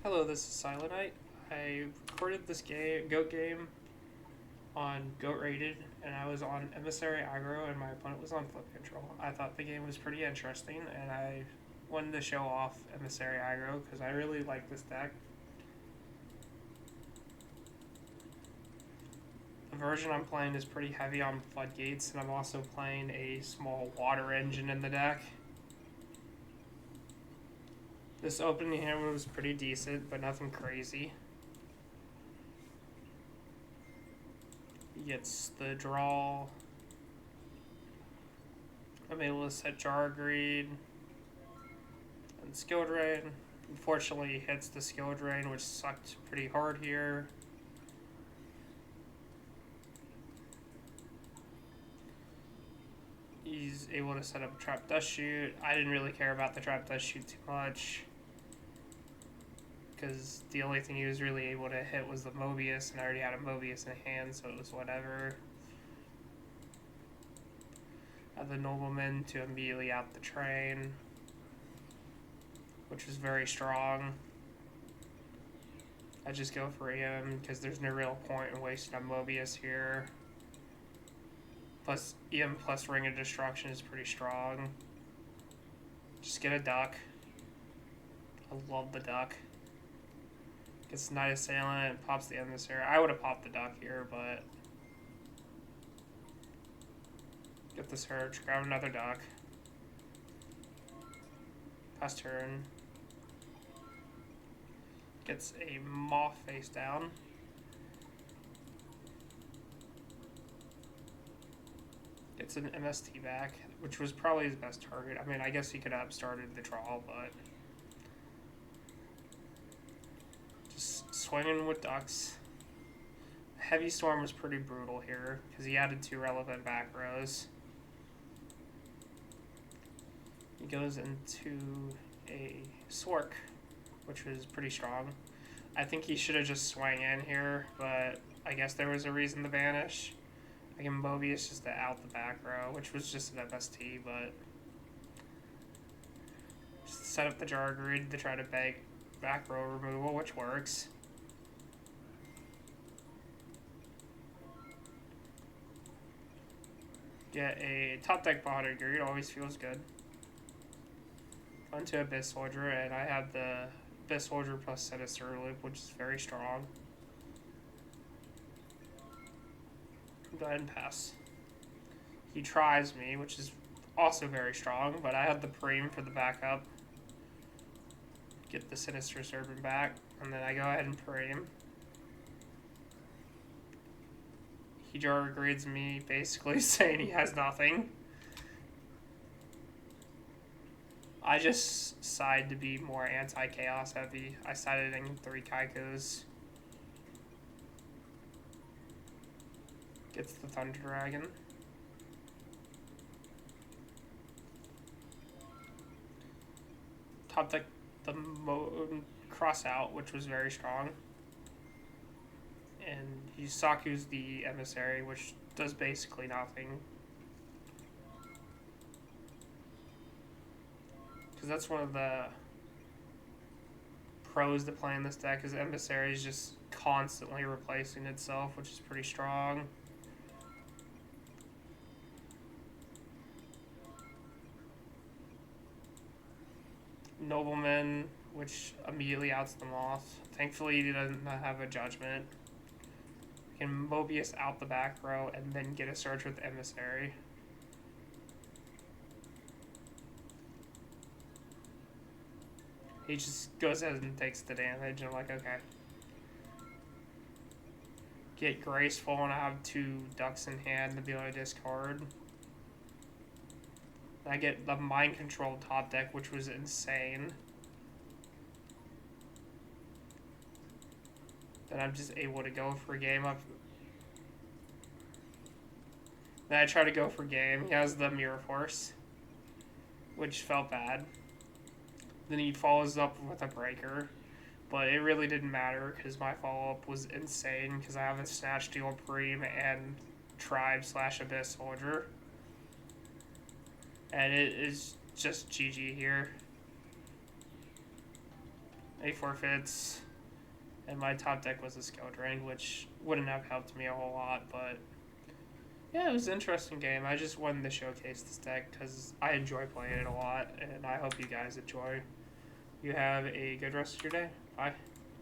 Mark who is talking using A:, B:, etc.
A: Hello, this is Silent Knight. I recorded this goat game on Goat Rated, and I was on Emissary aggro, and my opponent was on flip control. I thought the game was pretty interesting, and I wanted to show off Emissary aggro because I really like this deck. The version I'm playing is pretty heavy on floodgates, and I'm also playing a small water engine in the deck. This opening hand was pretty decent, but nothing crazy. He gets the draw. I'm able to set Jar Greed and Skill Drain. Unfortunately, he hits the Skill Drain, which sucked pretty hard here. He's able to set up a Trap Dust Shoot. I didn't really care about the Trap Dust Shoot too much, because the only thing he was really able to hit was the Mobius, and I already had a Mobius in hand, so it was whatever. I had the Nobleman to immediately out the train, which was very strong. I just go for him because there's no real point in wasting a Mobius here. Plus, EM plus Ring of Destruction is pretty strong. Just get a duck. I love the duck. Gets Knight Assailant, pops the Emissary. I would have popped the duck here, but get the Search, grab another duck. Pass turn. Gets a Moth face down. Gets an MST back, which was probably his best target. I mean, I guess he could have started the draw, but just swinging with ducks. Heavy Storm was pretty brutal here because he added 2 relevant back rows. He goes into a Swark, which was pretty strong. I think he should have just swung in here, but I guess there was a reason to vanish. I can Mobius just to out the back row, which was just an MST, but just set up the Jar Grid to try to beg back row removal, which works. Get a top deck Bahadur Grid, always feels good. Onto Abyss Soldier, and I have the Abyss Soldier plus Sinister Loop, which is very strong. Go ahead and pass. He tries me, which is also very strong, but I have the Preem for the backup. Get the Sinister Serpent back, and then I go ahead and Preem. He Jar Grids me, basically saying he has nothing. I just decided to be more anti-chaos heavy. I sided in 3 Kaikos. Gets the Thunder Dragon. Top deck the Cross Out, which was very strong. And he Saku's the Emissary, which does basically nothing. Because that's one of the pros to playing this deck, is Emissary is just constantly replacing itself, which is pretty strong. Nobleman, which immediately outs the Moth. Thankfully, he doesn't have a Judgment. We can Mobius out the back row and then get a Search with Emissary. He just goes ahead and takes the damage, and I'm like, okay. Get Graceful, and I have 2 ducks in hand to be able to discard. I get the Mind Control top deck, which was insane. Then I'm just able to go for game up. Then I try to go for game. He has the Mirror Force, which felt bad. Then he follows up with a Breaker, but it really didn't matter because my follow-up was insane because I have a Snatch Steal Preem and Tribe / Abyss Soldier. And it is just GG here. 8 forfeits, and my top deck was a skill drain, which wouldn't have helped me a whole lot, but yeah, it was an interesting game. I just wanted to showcase this deck because I enjoy playing it a lot, and I hope you guys enjoy. You have a good rest of your day. Bye.